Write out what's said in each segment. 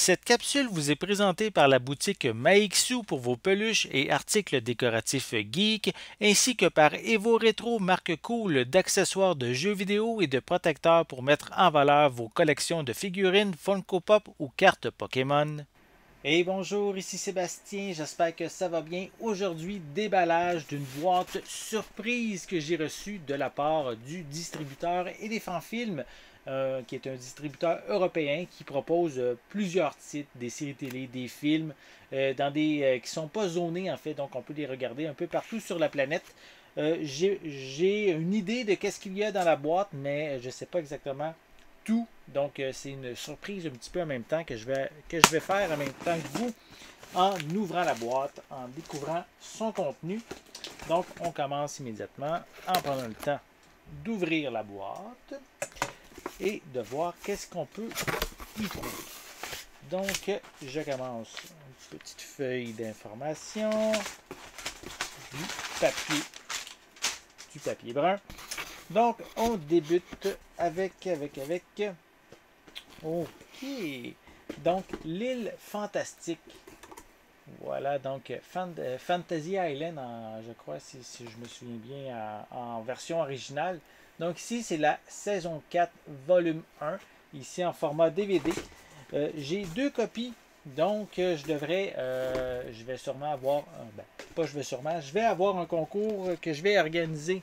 Cette capsule vous est présentée par la boutique Maixu pour vos peluches et articles décoratifs geek, ainsi que par Evo Retro, marque cool d'accessoires de jeux vidéo et de protecteurs pour mettre en valeur vos collections de figurines, Funko Pop ou cartes Pokémon. Hey bonjour, ici Sébastien, j'espère que ça va bien. Aujourd'hui, déballage d'une boîte surprise que j'ai reçue de la part du distributeur Éléphant Film, qui est un distributeur européen qui propose plusieurs titres, des séries télé, des films, qui sont pas zonés en fait, donc on peut les regarder un peu partout sur la planète. J'ai une idée de qu'est-ce qu'il y a dans la boîte, mais je ne sais pas exactement tout. Donc, c'est une surprise un petit peu en même temps que je vais faire en même temps que vous en ouvrant la boîte, en découvrant son contenu. Donc, on commence immédiatement en prenant le temps d'ouvrir la boîte et de voir qu'est-ce qu'on peut y trouver. Donc, je commence une petite feuille d'information, du papier, du papier brun. Donc, on débute avec. OK. Donc, l'île fantastique. Voilà, donc Fantasy Island, je crois, si je me souviens bien, en version originale. Donc, ici, c'est la saison 4, volume 1, ici en format DVD. J'ai deux copies, donc je vais sûrement avoir, pas je vais sûrement, je vais avoir un concours que je vais organiser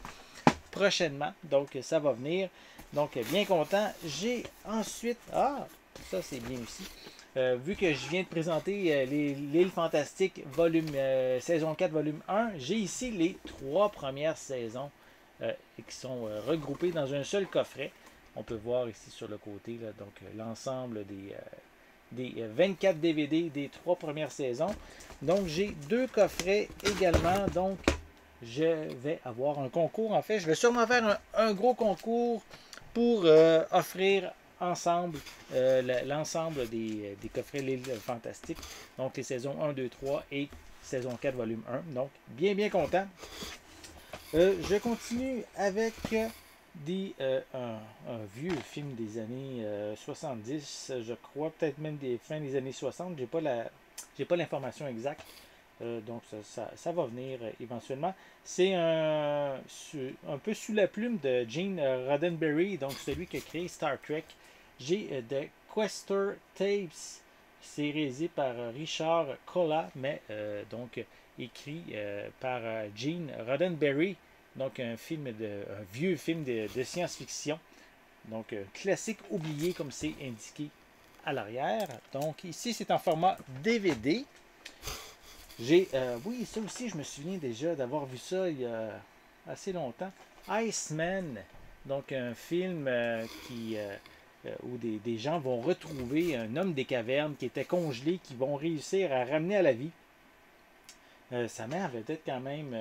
prochainement. Donc, ça va venir. Donc, bien content. J'ai ensuite... Ah, ça, c'est bien aussi. Vu que je viens de présenter l'île fantastique saison 4, volume 1, j'ai ici les trois premières saisons qui sont regroupées dans un seul coffret. On peut voir ici sur le côté, là, donc l'ensemble des 24 DVD des trois premières saisons. Donc, j'ai deux coffrets également. Donc, je vais avoir un concours. En fait, je vais sûrement faire un gros concours pour offrir ensemble l'ensemble des coffrets L'île Fantastique. Donc, les saisons 1, 2, 3 et saison 4, volume 1. Donc, bien content. Je continue avec un vieux film des années 70, je crois, peut-être même des fins des années 60. J'ai pas l'information exacte. Donc, ça va venir éventuellement. C'est un peu sous la plume de Gene Roddenberry, donc celui qui a créé Star Trek. J'ai The Quester Tapes. C'est réalisé par Richard Colla, mais donc écrit par Gene Roddenberry. Donc, un vieux film de science-fiction. Donc, classique oublié, comme c'est indiqué à l'arrière. Donc, ici, c'est en format DVD. Oui, ça aussi, je me souviens déjà d'avoir vu ça il y a assez longtemps. Iceman, donc un film où des gens vont retrouver un homme des cavernes qui était congelé, qui vont réussir à ramener à la vie. Sa mère avait peut-être quand même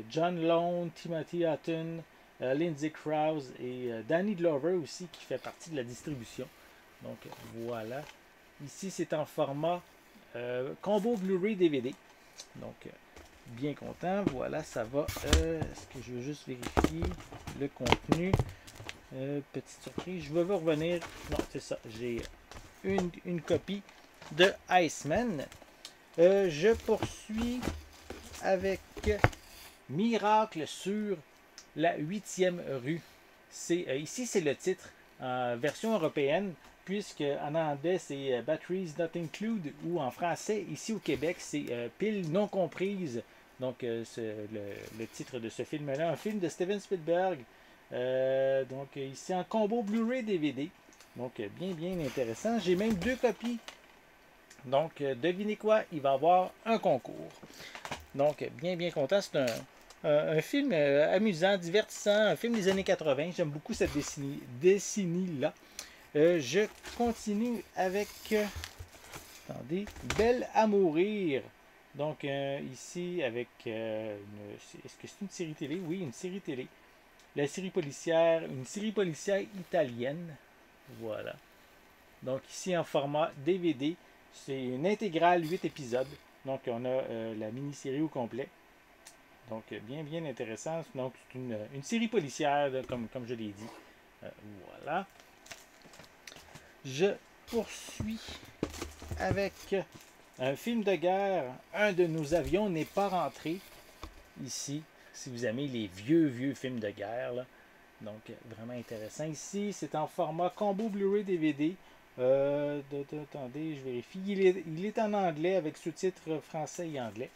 John Lone, Timothy Hutton, Lindsay Krause et Danny Glover aussi qui fait partie de la distribution. Donc voilà. Ici, c'est en format combo Blu-ray DVD. Donc, bien content. Voilà, ça va. Est-ce que je veux juste vérifier le contenu? Petite surprise. Je vais vous revenir. Non, c'est ça. J'ai une copie de Iceman. Je poursuis avec Miracle sur la 8e rue. Ici, c'est le titre en version européenne, puisque en anglais, c'est Batteries Not Included, ou en français, ici au Québec, c'est Piles non comprises. Donc, le titre de ce film-là, un film de Steven Spielberg. Donc, ici en combo Blu-ray DVD. Donc, bien intéressant. J'ai même deux copies. Donc, devinez quoi, il va y avoir un concours. Donc, bien content. C'est un film amusant, divertissant, un film des années 80. J'aime beaucoup cette décennie-là. Je continue avec, attendez, Belle à mourir. Donc, ici, avec, est-ce que c'est une série télé? Oui, une série télé. Une série policière italienne. Voilà. Donc, ici, en format DVD, c'est une intégrale 8 épisodes. Donc, on a la mini-série au complet. Donc, bien intéressant. Donc, c'est une série policière, là, comme je l'ai dit. Voilà. Je poursuis avec un film de guerre. Un de nos avions n'est pas rentré ici. Si vous aimez les vieux films de guerre, là. Donc, vraiment intéressant. Ici, c'est en format combo Blu-ray DVD. Attendez, je vérifie. Il est en anglais avec sous-titres français et anglais.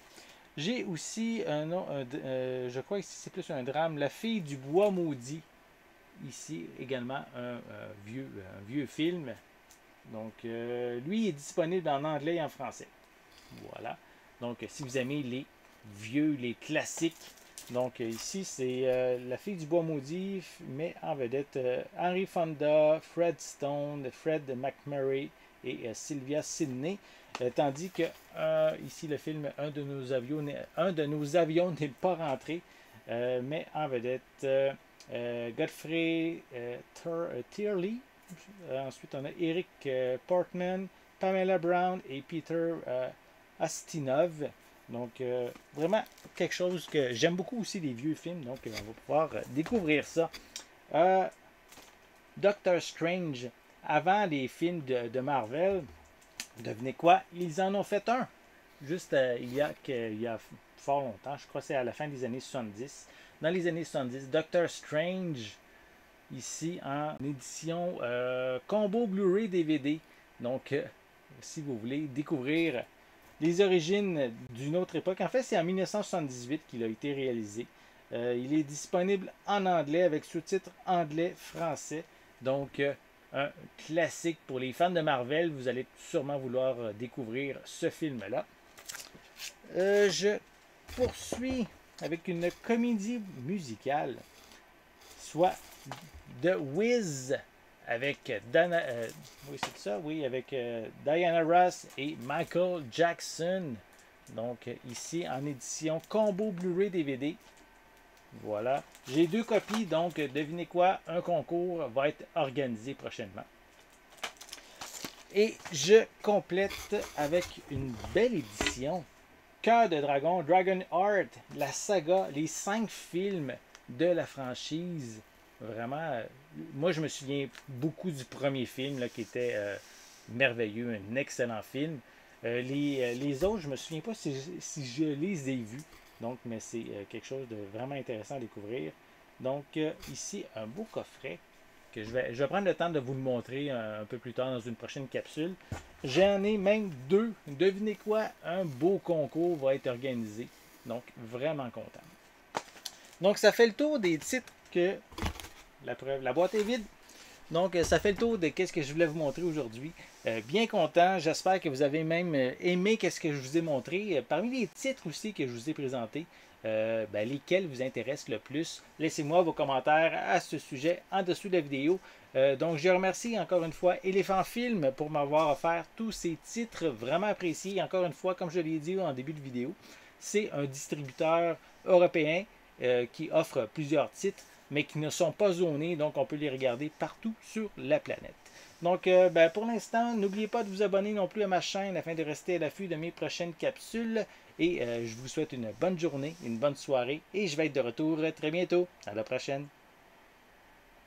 J'ai aussi un nom, je crois que c'est plus un drame, La fille du bois maudit. Ici, également, un vieux film. Donc, lui est disponible en anglais et en français. Voilà. Donc, si vous aimez les classiques, donc ici, c'est La fille du bois maudit, mais en vedette Henry Fonda, Fred Stone, Fred McMurray et Sylvia Sidney. Tandis que ici, le film un de nos avions n'est pas rentré, mais en vedette Godfrey Tierley. Ensuite, on a Eric Portman, Pamela Brown et Peter Ustinov. Donc, vraiment quelque chose que j'aime beaucoup aussi, les vieux films. Donc, on va pouvoir découvrir ça. Doctor Strange, avant les films de Marvel, devinez quoi? Ils en ont fait un. Juste il y a fort longtemps. Je crois que c'est à la fin des années 70. Dans les années 70, Doctor Strange, ici en édition combo Blu-ray DVD. Donc, si vous voulez découvrir les origines d'une autre époque, en fait, c'est en 1978 qu'il a été réalisé. Il est disponible en anglais avec sous-titres anglais-français. Donc, un classique pour les fans de Marvel. Vous allez sûrement vouloir découvrir ce film-là. Je poursuis avec une comédie musicale, soit The Wiz avec Diana Ross et Michael Jackson. Donc ici en édition combo Blu-ray DVD. Voilà. J'ai 2 copies, donc devinez quoi, un concours va être organisé prochainement. Et je complète avec une belle édition. Cœur de Dragon, Dragonheart, la saga, les 5 films de la franchise. Vraiment, moi je me souviens beaucoup du premier film là, qui était merveilleux, un excellent film. Les autres, je me souviens pas si je les ai vus. Donc, mais c'est quelque chose de vraiment intéressant à découvrir. Donc, ici, un beau coffret que je vais prendre le temps de vous le montrer un peu plus tard dans une prochaine capsule. J'en ai même 2. Devinez quoi? Un beau concours va être organisé. Donc, vraiment content. Donc, ça fait le tour des titres que... La preuve, la boîte est vide. Donc, ça fait le tour de ce que je voulais vous montrer aujourd'hui. Bien content. J'espère que vous avez même aimé ce que je vous ai montré. Parmi les titres aussi que je vous ai présentés, lesquels vous intéressent le plus, laissez-moi vos commentaires à ce sujet en dessous de la vidéo. Donc, je remercie encore une fois Elephant Film pour m'avoir offert tous ces titres vraiment appréciés. Encore une fois, comme je l'ai dit en début de vidéo, c'est un distributeur européen qui offre plusieurs titres, mais qui ne sont pas zonés, donc on peut les regarder partout sur la planète. Donc, pour l'instant, n'oubliez pas de vous abonner non plus à ma chaîne afin de rester à l'affût de mes prochaines capsules. Et je vous souhaite une bonne journée, une bonne soirée, et je vais être de retour très bientôt. À la prochaine!